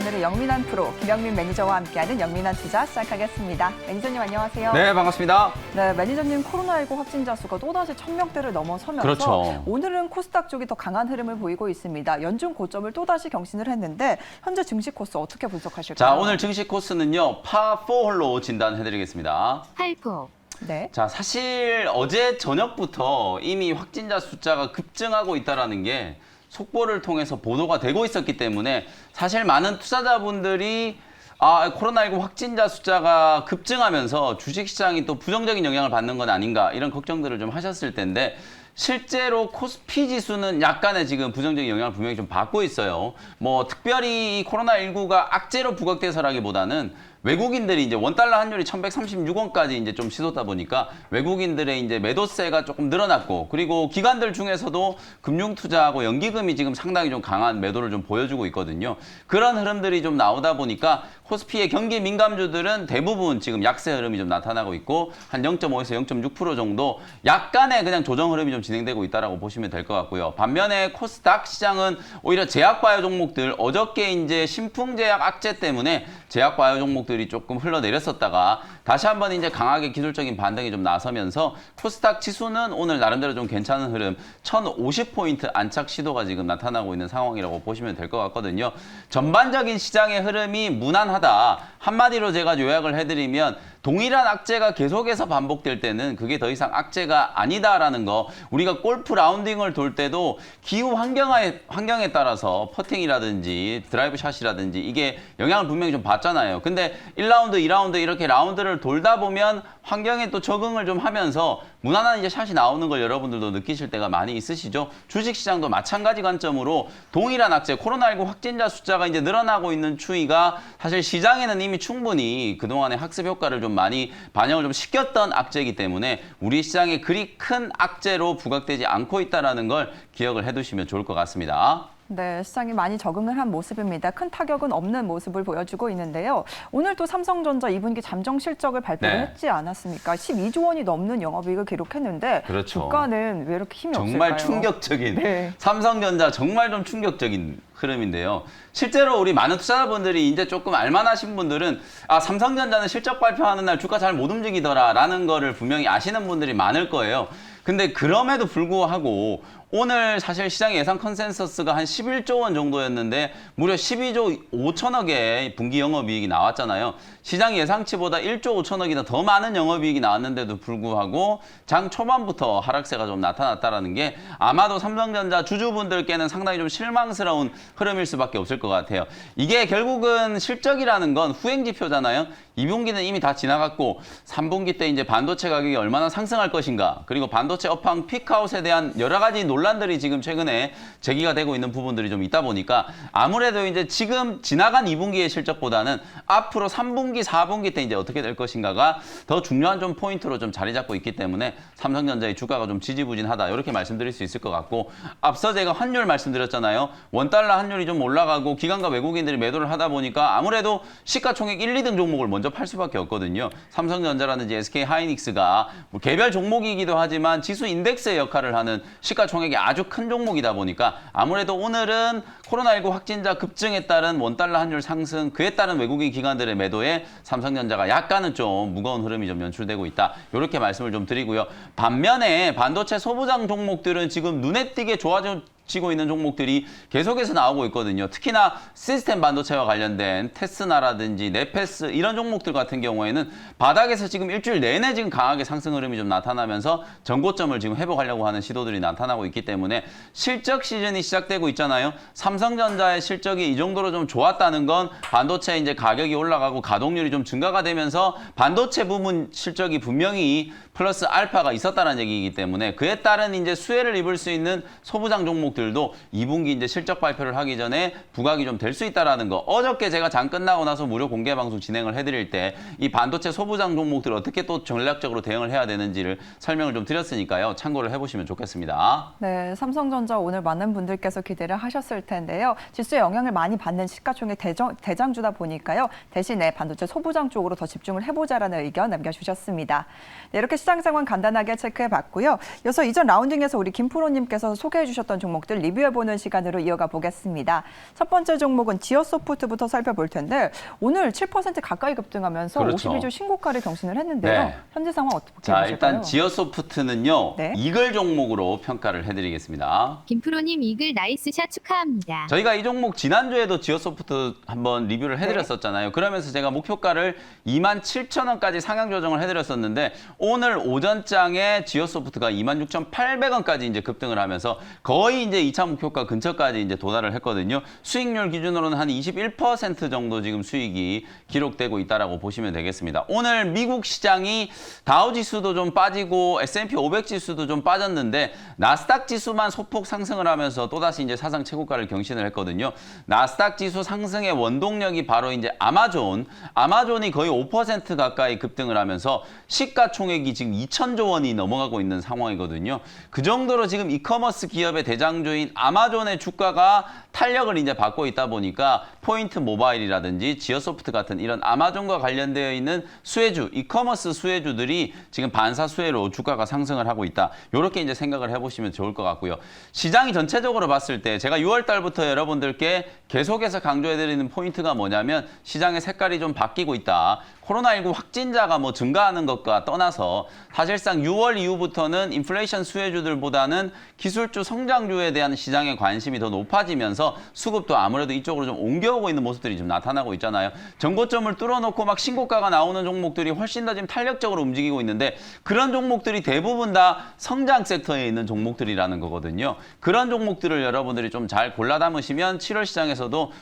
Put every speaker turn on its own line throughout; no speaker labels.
오늘은 영민한 프로 김영민 매니저와 함께하는 영민한 투자 시작하겠습니다. 매니저님 안녕하세요.
네, 반갑습니다.
네, 매니저님 코로나19 확진자 수가 또다시 1000명대를 넘어서면서
그렇죠.
오늘은 코스닥 쪽이 더 강한 흐름을 보이고 있습니다. 연중 고점을 또다시 경신을 했는데 현재 증시 코스 어떻게 분석하실까요?
자, 오늘 증시 코스는요. 파4홀로 진단해드리겠습니다.
팔포.
네.
자, 사실 어제 저녁부터 이미 확진자 숫자가 급증하고 있다는 게 속보를 통해서 보도가 되고 있었기 때문에 사실 많은 투자자분들이 코로나19 확진자 숫자가 급증하면서 주식시장이 또 부정적인 영향을 받는 건 아닌가 이런 걱정들을 좀 하셨을 텐데 실제로 코스피 지수는 약간의 지금 부정적인 영향을 분명히 좀 받고 있어요. 뭐 특별히 코로나19가 악재로 부각돼서라기보다는 외국인들이 이제 원달러 환율이 1136원까지 이제 좀 치솟다 보니까 외국인들의 이제 매도세가 조금 늘어났고 그리고 기관들 중에서도 금융투자하고 연기금이 지금 상당히 좀 강한 매도를 좀 보여주고 있거든요. 그런 흐름들이 좀 나오다 보니까 코스피의 경기 민감주들은 대부분 지금 약세 흐름이 좀 나타나고 있고 한 0.5에서 0.6% 정도 약간의 그냥 조정 흐름이 좀 진행되고 있다라고 보시면 될 것 같고요. 반면에 코스닥 시장은 오히려 제약바이오 종목들 어저께 이제 신풍제약 악재 때문에 제약바이오 종목들이 조금 흘러내렸었다가 다시 한번 이제 강하게 기술적인 반등이 좀 나서면서 코스닥 지수는 오늘 나름대로 좀 괜찮은 흐름 1050포인트 안착 시도가 지금 나타나고 있는 상황이라고 보시면 될 것 같거든요. 전반적인 시장의 흐름이 무난하다. 한마디로 제가 요약을 해드리면 동일한 악재가 계속해서 반복될 때는 그게 더 이상 악재가 아니다라는 거 우리가 골프 라운딩을 돌 때도 기후 환경에 따라서 퍼팅이라든지 드라이브 샷이라든지 이게 영향을 분명히 좀 받잖아요. 근데 1라운드, 2라운드 이렇게 라운드를 돌다 보면 환경에 또 적응을 좀 하면서 무난한 이제 샷이 나오는 걸 여러분들도 느끼실 때가 많이 있으시죠. 주식시장도 마찬가지 관점으로 동일한 악재, 코로나19 확진자 숫자가 이제 늘어나고 있는 추이가 사실 시장에는 이미 충분히 그동안의 학습 효과를 좀 많이 반영을 좀 시켰던 악재이기 때문에 우리 시장에 그리 큰 악재로 부각되지 않고 있다는 걸 기억을 해두시면 좋을 것 같습니다.
네, 시장이 많이 적응을 한 모습입니다. 큰 타격은 없는 모습을 보여주고 있는데요. 오늘 또 삼성전자 2분기 잠정 실적을 발표를
네.
했지 않았습니까? 12조 원이 넘는 영업이익을 기록했는데
그렇죠.
주가는 왜 이렇게 힘이
정말
없을까요?
충격적인
네.
삼성전자 정말 좀 충격적인 흐름인데요. 실제로 우리 많은 투자자분들이 이제 조금 알만하신 분들은 삼성전자는 실적 발표하는 날 주가 잘 못 움직이더라라는 거를 분명히 아시는 분들이 많을 거예요. 근데 그럼에도 불구하고 오늘 사실 시장 예상 컨센서스가 한 11조 원 정도였는데 무려 12조 5천억의 분기 영업이익이 나왔잖아요. 시장 예상치보다 1조 5천억이나 더 많은 영업이익이 나왔는데도 불구하고 장 초반부터 하락세가 좀 나타났다는 게 아마도 삼성전자 주주분들께는 상당히 좀 실망스러운 흐름일 수밖에 없을 것 같아요. 이게 결국은 실적이라는 건 후행지표잖아요. 2분기는 이미 다 지나갔고 3분기 때 이제 반도체 가격이 얼마나 상승할 것인가 그리고 반도체 업황 피크아웃에 대한 여러 가지 논란들이 지금 최근에 제기가 되고 있는 부분들이 좀 있다 보니까 아무래도 이제 지금 지나간 2분기의 실적보다는 앞으로 3분기, 4분기 때 이제 어떻게 될 것인가가 더 중요한 좀 포인트로 좀 자리 잡고 있기 때문에 삼성전자의 주가가 좀 지지부진하다 이렇게 말씀드릴 수 있을 것 같고 앞서 제가 환율 말씀드렸잖아요. 원달러 환율이 좀 올라가고 기관과 외국인들이 매도를 하다 보니까 아무래도 시가총액 1, 2등 종목을 먼저 팔 수밖에 없거든요. 삼성전자라든지 SK하이닉스가 뭐 개별 종목이기도 하지만 지수 인덱스의 역할을 하는 시가총액이 아주 큰 종목이다 보니까 아무래도 오늘은 코로나19 확진자 급증에 따른 원달러 환율 상승 그에 따른 외국인 기관들의 매도에 삼성전자가 약간은 좀 무거운 흐름이 좀 연출되고 있다. 이렇게 말씀을 좀 드리고요. 반면에 반도체 소부장 종목들은 지금 눈에 띄게 좋아지고 있는 종목들이 계속해서 나오고 있거든요. 특히나 시스템 반도체와 관련된 테스나라든지 네페스 이런 종목들 같은 경우에는 바닥에서 지금 일주일 내내 지금 강하게 상승 흐름이 좀 나타나면서 전고점을 지금 회복하려고 하는 시도들이 나타나고 있기 때문에 실적 시즌이 시작되고 있잖아요. 삼성전자의 실적이 이 정도로 좀 좋았다는 건 반도체 이제 가격이 올라가고 가동률이 좀 증가가 되면서 반도체 부문 실적이 분명히 플러스 알파가 있었다는 얘기이기 때문에 그에 따른 이제 수혜를 입을 수 있는 소부장 종목들도 2분기 이제 실적 발표를 하기 전에 부각이 좀 될 수 있다라는 거. 어저께 제가 장 끝나고 나서 무료 공개 방송 진행을 해드릴 때 이 반도체 소부장 종목들 어떻게 또 전략적으로 대응을 해야 되는지를 설명을 좀 드렸으니까요. 참고를 해보시면 좋겠습니다.
네, 삼성전자 오늘 많은 분들께서 기대를 하셨을 텐데요. 지수에 영향을 많이 받는 시가총액 대장주다 보니까요. 대신에 반도체 소부장 쪽으로 더 집중을 해보자라는 의견 남겨주셨습니다. 네, 이렇게 시장 상황 간단하게 체크해봤고요. 이어서 이전 라운딩에서 우리 김프로님께서 소개해 주셨던 종목 종목들 리뷰해보는 시간으로 이어가 보겠습니다. 첫 번째 종목은 지어소프트부터 살펴볼 텐데 오늘 7% 가까이 급등하면서
그렇죠.
52주 신고가를 경신을 했는데요.
네.
현재 상황 어떻게
자,
보실까요?
일단 지어소프트는요.
네.
이글 종목으로 평가를 해드리겠습니다.
김프로님 이글 나이스샷 축하합니다.
저희가 이 종목 지난주에도 지어소프트 한번 리뷰를 해드렸었잖아요. 그러면서 제가 목표가를 27,000원까지 상향 조정을 해드렸었는데 오늘 오전장에 지어소프트가 26,800원까지 이제 급등을 하면서 거의 이제 2차 목표가 근처까지 이제 도달을 했거든요. 수익률 기준으로는 한 21% 정도 지금 수익이 기록되고 있다라고 보시면 되겠습니다. 오늘 미국 시장이 다우 지수도 좀 빠지고 S&P 500 지수도 좀 빠졌는데 나스닥 지수만 소폭 상승을 하면서 또다시 이제 사상 최고가를 경신을 했거든요. 나스닥 지수 상승의 원동력이 바로 이제 아마존이 거의 5% 가까이 급등을 하면서 시가총액이 지금 2,000조 원이 넘어가고 있는 상황이거든요. 그 정도로 지금 이커머스 기업의 대장주인 아마존의 주가가 탄력을 이제 받고 있다 보니까 포인트 모바일이라든지 지어소프트 같은 이런 아마존과 관련되어 있는 수혜주, 이커머스 수혜주들이 지금 반사 수혜로 주가가 상승을 하고 있다. 이렇게 이제 생각을 해보시면 좋을 것 같고요. 시장이 전체적으로 봤을 때 제가 6월 달부터 여러분들께 계속해서 강조해드리는 포인트가 뭐냐면 시장의 색깔이 좀 바뀌고 있다. 코로나19 확진자가 뭐 증가하는 것과 떠나서 사실상 6월 이후부터는 인플레이션 수혜주들보다는 기술주 성장주에 대한 시장의 관심이 더 높아지면서 수급도 아무래도 이쪽으로 좀 옮겨오고 있는 모습들이 좀 나타나고 있잖아요. 전고점을 뚫어놓고 막 신고가가 나오는 종목들이 훨씬 더 지금 탄력적으로 움직이고 있는데 그런 종목들이 대부분 다 성장 섹터에 있는 종목들이라는 거거든요. 그런 종목들을 여러분들이 좀 잘 골라 담으시면 7월 시장에서도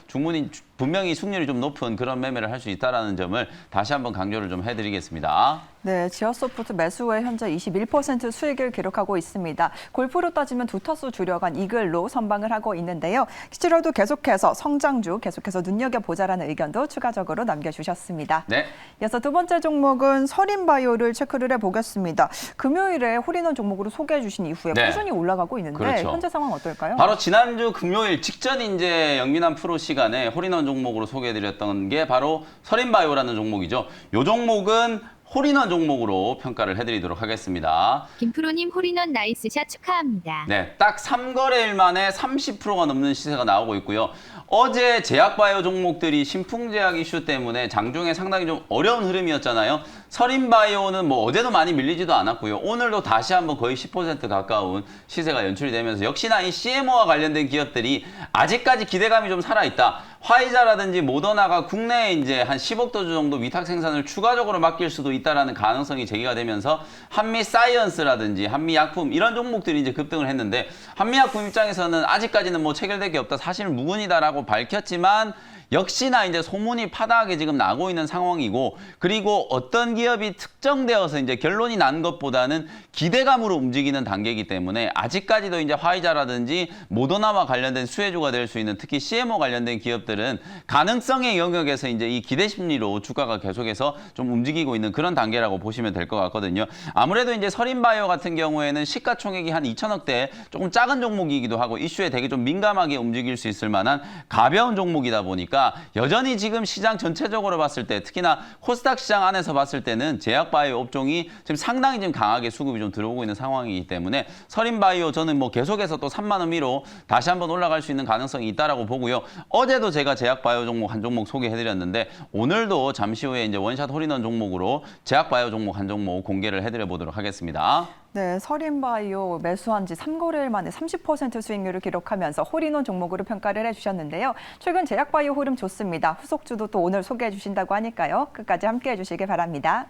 분명히 수익률이 좀 높은 그런 매매를 할 수 있다는 점을 다시 한번 강조를 좀 해드리겠습니다.
네, 지어소프트 매수에 현재 21% 수익을 기록하고 있습니다. 골프로 따지면 두 타수 줄여간 이글로 선방을 하고 있는데요. 시치로도 계속해서 성장주 계속해서 눈여겨보자라는 의견도 추가적으로 남겨주셨습니다.
네.
이어서 두 번째 종목은 서린바이오를 체크를 해보겠습니다. 금요일에 홀인원 종목으로 소개해 주신 이후에
네.
꾸준히 올라가고 있는데
그렇죠.
현재 상황 어떨까요?
바로 지난주 금요일 직전 이제 영민한 프로 시간에 홀인원 종목으로 소개해드렸던 게 바로 서린바이오라는 종목이죠. 이 종목은 홀인원 종목으로 평가를 해드리도록 하겠습니다.
김프로님 홀인원 나이스샷 축하합니다.
네, 딱 3거래일 만에 30%가 넘는 시세가 나오고 있고요. 어제 제약바이오 종목들이 신풍제약 이슈 때문에 장중에 상당히 좀 어려운 흐름이었잖아요. 서린바이오는 뭐 어제도 많이 밀리지도 않았고요. 오늘도 다시 한번 거의 10% 가까운 시세가 연출이 되면서 역시나 이 CMO와 관련된 기업들이 아직까지 기대감이 좀 살아있다. 화이자라든지 모더나가 국내에 이제 한 10억 도주 정도 위탁 생산을 추가적으로 맡길 수도 있다라는 가능성이 제기가 되면서 한미사이언스라든지 한미약품 이런 종목들이 이제 급등을 했는데 한미약품 입장에서는 아직까지는 뭐 체결될 게 없다. 사실 무근이다라고 밝혔지만 역시나 이제 소문이 파다하게 지금 나고 있는 상황이고 그리고 어떤 기업이 특정되어서 이제 결론이 난 것보다는 기대감으로 움직이는 단계이기 때문에 아직까지도 이제 화이자라든지 모더나와 관련된 수혜주가 될 수 있는 특히 CMO 관련된 기업들은 가능성의 영역에서 이제 이 기대 심리로 주가가 계속해서 좀 움직이고 있는 그런 단계라고 보시면 될 것 같거든요. 아무래도 이제 서린바이오 같은 경우에는 시가총액이 한 2천억대 조금 작은 종목이기도 하고 이슈에 되게 좀 민감하게 움직일 수 있을 만한 가벼운 종목이다 보니까 여전히 지금 시장 전체적으로 봤을 때 특히나 코스닥 시장 안에서 봤을 때는 제약바이오 업종이 지금 상당히 지금 강하게 수급이 좀 들어오고 있는 상황이기 때문에 서린바이오 저는 뭐 계속해서 또 3만 원 위로 다시 한번 올라갈 수 있는 가능성이 있다라고 보고요. 어제도 제가 제약바이오 종목 한 종목 소개해드렸는데 오늘도 잠시 후에 이제 원샷 홀인원 종목으로 제약바이오 종목 한 종목 공개를 해드려 보도록 하겠습니다.
네, 서린바이오 매수한 지 3거래일 만에 30% 수익률을 기록하면서 홀인원 종목으로 평가를 해주셨는데요. 최근 제약바이오 흐름 좋습니다. 후속주도 또 오늘 소개해 주신다고 하니까요. 끝까지 함께해 주시길 바랍니다.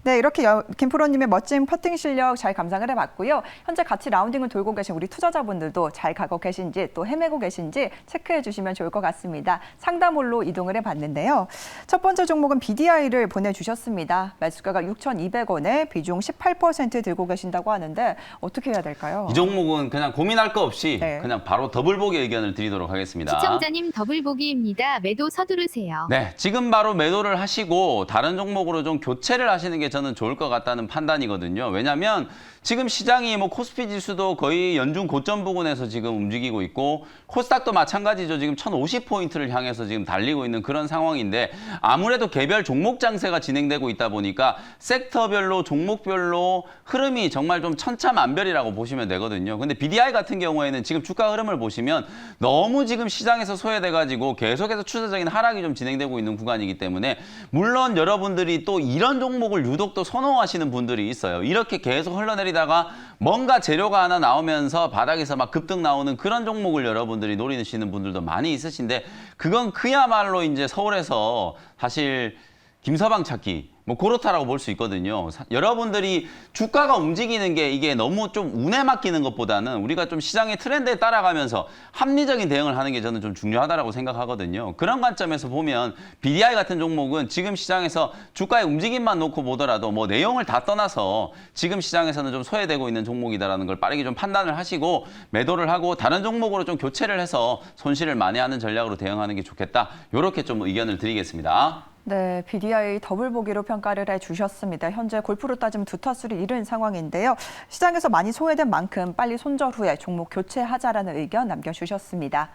네, 이렇게 김프로님의 멋진 퍼팅 실력 잘 감상을 해봤고요. 현재 같이 라운딩을 돌고 계신 우리 투자자분들도 잘 가고 계신지 또 헤매고 계신지 체크해 주시면 좋을 것 같습니다. 상담홀로 이동을 해봤는데요. 첫 번째 종목은 BDI를 보내주셨습니다. 매수가가 6,200원에 비중 18% 들고 계신다고 하는데 어떻게 해야 될까요?
이 종목은 그냥 고민할 거 없이
네.
그냥 바로 더블보기 의견을 드리도록 하겠습니다.
시청자님 더블보기입니다. 매도 서두르세요.
네, 지금 바로 매도를 하시고 다른 종목으로 좀 교체를 하시는 게 저는 좋을 것 같다는 판단이거든요. 왜냐하면 지금 시장이 뭐 코스피 지수도 거의 연중 고점 부근에서 지금 움직이고 있고 코스닥도 마찬가지죠. 지금 1050포인트를 향해서 지금 달리고 있는 그런 상황인데 아무래도 개별 종목 장세가 진행되고 있다 보니까 섹터별로 종목별로 흐름이 정말 좀 천차만별이라고 보시면 되거든요. 근데 BDI 같은 경우에는 지금 주가 흐름을 보시면 너무 지금 시장에서 소외돼가지고 계속해서 추세적인 하락이 좀 진행되고 있는 구간이기 때문에 물론 여러분들이 또 이런 종목을 유독 또 선호하시는 분들이 있어요. 이렇게 계속 흘러내리다가 뭔가 재료가 하나 나오면서 바닥에서 막 급등 나오는 그런 종목을 여러분들이 노리시는 분들도 많이 있으신데 그건 그야말로 이제 서울에서 사실 김서방 찾기 뭐 그렇다라고 볼 수 있거든요. 여러분들이 주가가 움직이는 게 이게 너무 좀 운에 맡기는 것보다는 우리가 좀 시장의 트렌드에 따라가면서 합리적인 대응을 하는 게 저는 좀 중요하다라고 생각하거든요. 그런 관점에서 보면 BDI 같은 종목은 지금 시장에서 주가의 움직임만 놓고 보더라도 뭐 내용을 다 떠나서 지금 시장에서는 좀 소외되고 있는 종목이다라는 걸 빠르게 좀 판단을 하시고 매도를 하고 다른 종목으로 좀 교체를 해서 손실을 만회하는 전략으로 대응하는 게 좋겠다. 이렇게 좀 의견을 드리겠습니다.
네, BDI 더블 보기로 평가를 해주셨습니다. 현재 골프로 따지면 두 타수를 잃은 상황인데요. 시장에서 많이 소외된 만큼 빨리 손절 후에 종목 교체하자라는 의견 남겨주셨습니다.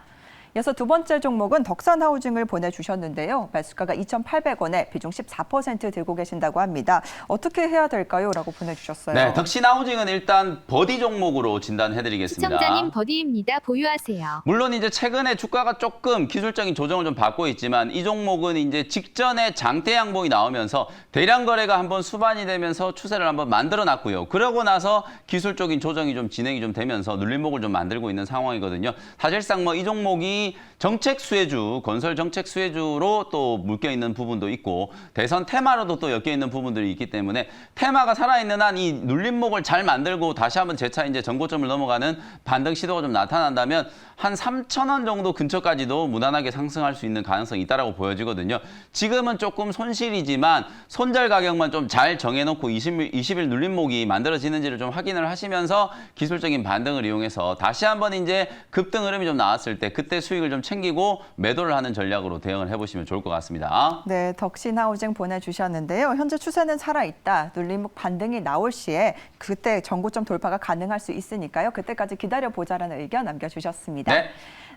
이어서 두 번째 종목은 덕산하우징을 보내주셨는데요. 매수가가 2,800원에 비중 14% 들고 계신다고 합니다. 어떻게 해야 될까요? 라고 보내주셨어요.
네, 덕신하우징은 일단 버디 종목으로 진단해드리겠습니다.
시청자님 버디입니다. 보유하세요.
물론 이제 최근에 주가가 조금 기술적인 조정을 좀 받고 있지만 이 종목은 이제 직전에 장대 양봉이 나오면서 대량 거래가 한번 수반이 되면서 추세를 한번 만들어 놨고요. 그러고 나서 기술적인 조정이 좀 진행이 좀 되면서 눌림목을 좀 만들고 있는 상황이거든요. 사실상 뭐 이 종목이 정책 수혜주, 건설 정책 수혜주로 또 묶여 있는 부분도 있고 대선 테마로도 또 엮여 있는 부분들이 있기 때문에 테마가 살아있는 한 이 눌림목을 잘 만들고 다시 한번 재차 이제 전고점을 넘어가는 반등 시도가 좀 나타난다면 한 3,000원 정도 근처까지도 무난하게 상승할 수 있는 가능성이 있다라고 보여지거든요. 지금은 조금 손실이지만 손절 가격만 좀 잘 정해놓고 20일 눌림목이 만들어지는지를 좀 확인을 하시면서 기술적인 반등을 이용해서 다시 한번 이제 급등 흐름이 좀 나왔을 때 그때 수익을 좀 챙기고 매도를 하는 전략으로 대응을 해보시면 좋을 것 같습니다.
네, 덕신하우징 보내주셨는데요. 현재 추세는 살아있다. 눌림목 반등이 나올 시에 그때 전고점 돌파가 가능할 수 있으니까요. 그때까지 기다려보자라는 의견 남겨주셨습니다.
네.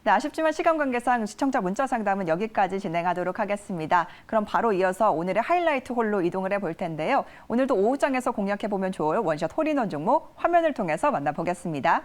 네, 아쉽지만 시간 관계상 시청자 문자 상담은 여기까지 진행하도록 하겠습니다. 그럼 바로 이어서 오늘의 하이라이트 홀로 이동을 해볼 텐데요. 오늘도 오후장에서 공략해보면 좋을 원샷 홀인원 종목 화면을 통해서 만나보겠습니다.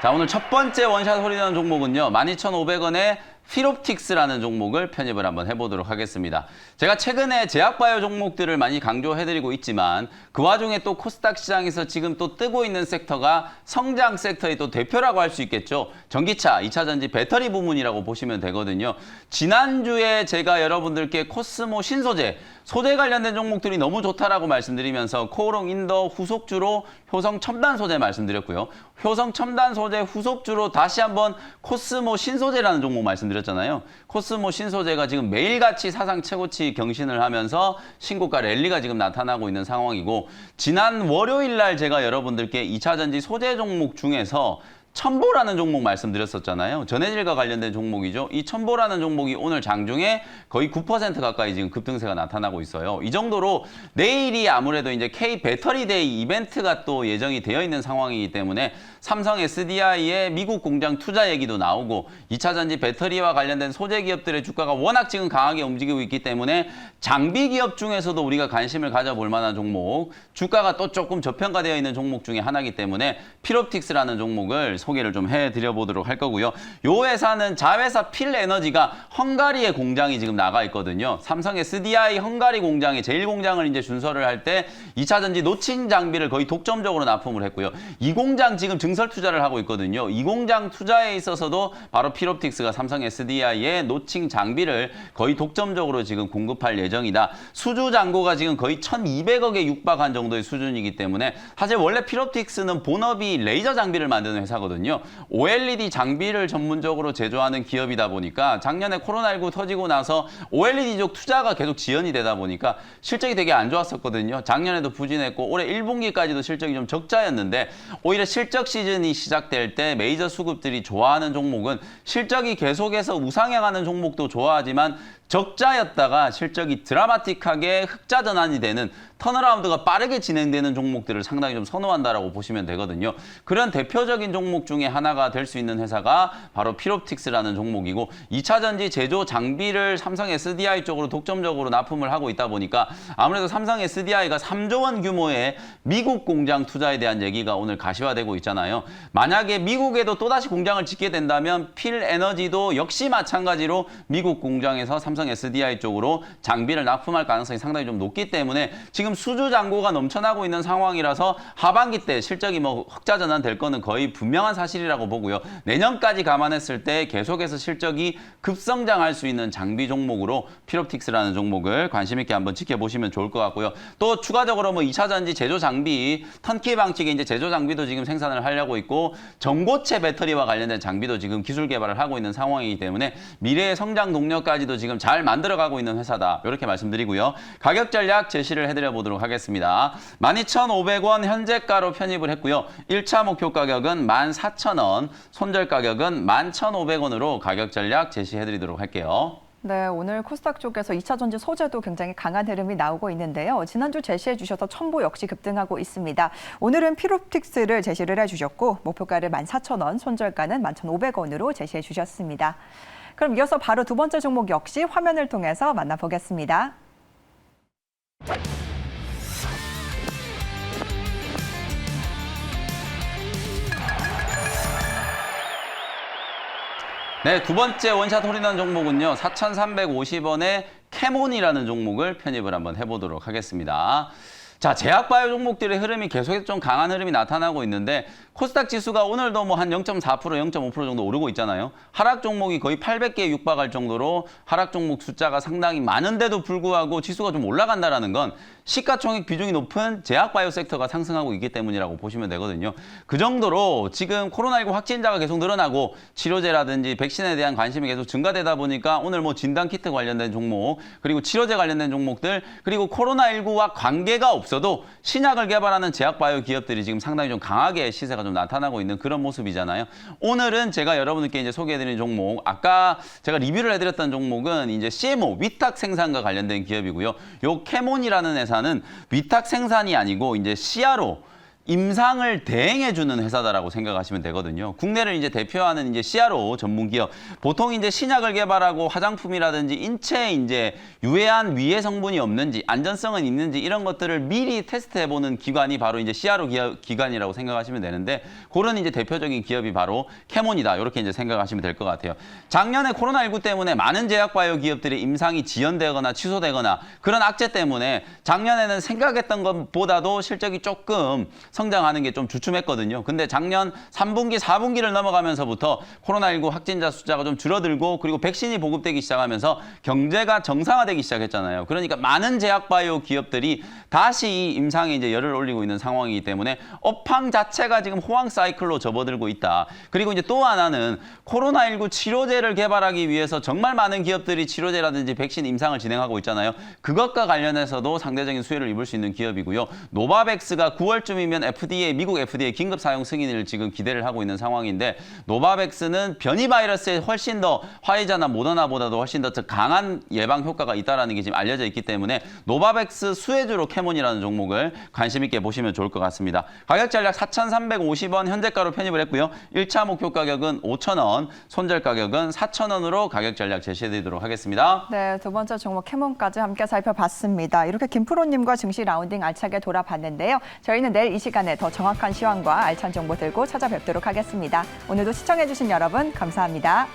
자, 오늘 첫 번째 원샷 홀인원 종목은요. 12,500원에 피롭틱스라는 종목을 편입을 한번 해보도록 하겠습니다. 제가 최근에 제약바이오 종목들을 많이 강조해드리고 있지만 그 와중에 또 코스닥 시장에서 지금 또 뜨고 있는 섹터가 성장 섹터의 또 대표라고 할 수 있겠죠. 전기차, 2차 전지 배터리 부문이라고 보시면 되거든요. 지난주에 제가 여러분들께 코스모 신소재, 소재 관련된 종목들이 너무 좋다라고 말씀드리면서 코오롱 인더 후속주로 효성 첨단 소재 말씀드렸고요. 효성 첨단 소재 후속주로 다시 한번 코스모 신소재라는 종목 말씀드렸잖아요. 코스모 신소재가 지금 매일같이 사상 최고치 경신을 하면서 신고가 랠리가 지금 나타나고 있는 상황이고 지난 월요일 날 제가 여러분들께 2차 전지 소재 종목 중에서 첨보라는 종목 말씀드렸었잖아요. 전해질과 관련된 종목이죠. 이 첨보라는 종목이 오늘 장중에 거의 9% 가까이 지금 급등세가 나타나고 있어요. 이 정도로 내일이 아무래도 이제 K 배터리데이 이벤트가 또 예정이 되어 있는 상황이기 때문에 삼성 SDI의 미국 공장 투자 얘기도 나오고 2차 전지 배터리와 관련된 소재 기업들의 주가가 워낙 지금 강하게 움직이고 있기 때문에 장비 기업 중에서도 우리가 관심을 가져볼 만한 종목, 주가가 또 조금 저평가되어 있는 종목 중에 하나이기 때문에 피롭틱스라는 종목을 소개를 좀 해드려 보도록 할 거고요. 요 회사는 자회사 필에너지가 헝가리의 공장이 지금 나가 있거든요. 삼성 SDI 헝가리 공장에 제1공장을 이제 준설을 할 때 2차 전지 노칭 장비를 거의 독점적으로 납품을 했고요. 이 공장 지금 증설 투자를 하고 있거든요. 이 공장 투자에 있어서도 바로 피롭틱스가 삼성 SDI의 노칭 장비를 거의 독점적으로 지금 공급할 예정이다. 수주 잔고가 지금 거의 1,200억에 육박한 정도의 수준이기 때문에 사실 원래 피롭틱스는 본업이 레이저 장비를 만드는 회사거든요. 되거든요. OLED 장비를 전문적으로 제조하는 기업이다 보니까 작년에 코로나19 터지고 나서 OLED 쪽 투자가 계속 지연이 되다 보니까 실적이 되게 안 좋았었거든요. 작년에도 부진했고 올해 1분기까지도 실적이 좀 적자였는데 오히려 실적 시즌이 시작될 때 메이저 수급들이 좋아하는 종목은 실적이 계속해서 우상향하는 종목도 좋아하지만 적자였다가 실적이 드라마틱하게 흑자 전환이 되는 턴어라운드가 빠르게 진행되는 종목들을 상당히 좀 선호한다라고 보시면 되거든요. 그런 대표적인 종목 중에 하나가 될 수 있는 회사가 바로 필옵틱스라는 종목이고 2차 전지 제조 장비를 삼성 SDI 쪽으로 독점적으로 납품을 하고 있다 보니까 아무래도 삼성 SDI가 3조 원 규모의 미국 공장 투자에 대한 얘기가 오늘 가시화되고 있잖아요. 만약에 미국에도 또다시 공장을 짓게 된다면 필에너지도 역시 마찬가지로 미국 공장에서 삼성 SDI 쪽으로 장비를 납품할 가능성이 상당히 좀 높기 때문에 지금 수주 잔고가 넘쳐나고 있는 상황이라서 하반기 때 실적이 뭐 흑자 전환될 거는 거의 분명한 사실이라고 보고요. 내년까지 감안했을 때 계속해서 실적이 급성장할 수 있는 장비 종목으로 필옵틱스라는 종목을 관심 있게 한번 지켜보시면 좋을 것 같고요. 또 추가적으로 뭐 2차 전지 제조 장비, 턴키 방식의 이제 제조 장비도 지금 생산을 하려고 있고 전고체 배터리와 관련된 장비도 지금 기술 개발을 하고 있는 상황이기 때문에 미래의 성장 동력까지도 지금 잘 만들어가고 있는 회사다. 이렇게 말씀드리고요. 가격 전략 제시를 해드려 보도록 하겠습니다. 12,500원 현재가로 편입을 했고요. 1차 목표 가격은 14,000원, 손절 가격은 11,500원으로 가격 전략 제시해드리도록 할게요.
네, 오늘 코스닥 쪽에서 2차 전지 소재도 굉장히 강한 흐름이 나오고 있는데요. 지난주 제시해 주셔서 첨보 역시 급등하고 있습니다. 오늘은 필옵틱스를 제시를 해주셨고 목표가를 14,000원, 손절가는 11,500원으로 제시해 주셨습니다. 그럼 이어서 바로 두 번째 종목 역시 화면을 통해서 만나보겠습니다.
네, 두 번째 원샷 홀인원 종목은요. 4,350원의 캐몬이라는 종목을 편입을 한번 해보도록 하겠습니다. 자, 제약바이오 종목들의 흐름이 계속해서 좀 강한 흐름이 나타나고 있는데 코스닥 지수가 오늘도 뭐 한 0.4%, 0.5% 정도 오르고 있잖아요. 하락 종목이 거의 800개에 육박할 정도로 하락 종목 숫자가 상당히 많은데도 불구하고 지수가 좀 올라간다는 건 시가총액 비중이 높은 제약바이오 섹터가 상승하고 있기 때문이라고 보시면 되거든요. 그 정도로 지금 코로나19 확진자가 계속 늘어나고 치료제라든지 백신에 대한 관심이 계속 증가되다 보니까 오늘 뭐 진단키트 관련된 종목, 그리고 치료제 관련된 종목들, 그리고 코로나19와 관계가 없어도 신약을 개발하는 제약바이오 기업들이 지금 상당히 좀 강하게 시세가 좀 나타나고 있는 그런 모습이잖아요. 오늘은 제가 여러분께 이제 소개해드린 종목, 아까 제가 리뷰를 해드렸던 종목은 이제 CMO, 위탁 생산과 관련된 기업이고요. 요 캐몬이라는 회사는 위탁 생산이 아니고 이제 CRO, 임상을 대행해주는 회사다라고 생각하시면 되거든요. 국내를 이제 대표하는 이제 CRO 전문 기업. 보통 이제 신약을 개발하고 화장품이라든지 인체에 이제 유해한 위해 성분이 없는지, 안전성은 있는지 이런 것들을 미리 테스트해보는 기관이 바로 이제 CRO 기관이라고 생각하시면 되는데 그런 이제 대표적인 기업이 바로 캐몬이다. 이렇게 이제 생각하시면 될 것 같아요. 작년에 코로나19 때문에 많은 제약바이오 기업들의 임상이 지연되거나 취소되거나 그런 악재 때문에 작년에는 생각했던 것보다도 실적이 조금 성장하는 게 좀 주춤했거든요. 근데 작년 3분기, 4분기를 넘어가면서부터 코로나19 확진자 숫자가 좀 줄어들고 그리고 백신이 보급되기 시작하면서 경제가 정상화되기 시작했잖아요. 그러니까 많은 제약바이오 기업들이 다시 이 임상에 이제 열을 올리고 있는 상황이기 때문에 업황 자체가 지금 호황 사이클로 접어들고 있다. 그리고 이제 또 하나는 코로나19 치료제를 개발하기 위해서 정말 많은 기업들이 치료제라든지 백신 임상을 진행하고 있잖아요. 그것과 관련해서도 상대적인 수혜를 입을 수 있는 기업이고요. 노바백스가 9월쯤이면 미국 FDA 긴급 사용 승인을 지금 기대를 하고 있는 상황인데 노바백스는 변이 바이러스에 훨씬 더 화이자나 모더나보다도 훨씬 더 강한 예방 효과가 있다는 게 지금 알려져 있기 때문에 노바백스 수혜주로 캐몬이라는 종목을 관심 있게 보시면 좋을 것 같습니다. 가격 전략 4,350원 현재가로 편입을 했고요. 1차 목표 가격은 5,000원, 손절 가격은 4,000원으로 가격 전략 제시해드리도록 하겠습니다.
네, 두 번째 종목 캐몬까지 함께 살펴봤습니다. 이렇게 김프로님과 증시 라운딩 알차게 돌아봤는데요. 저희는 내일 이 시간에 더 정확한 시황과 알찬 정보 들고 찾아뵙도록 하겠습니다. 오늘도 시청해주신 여러분 감사합니다.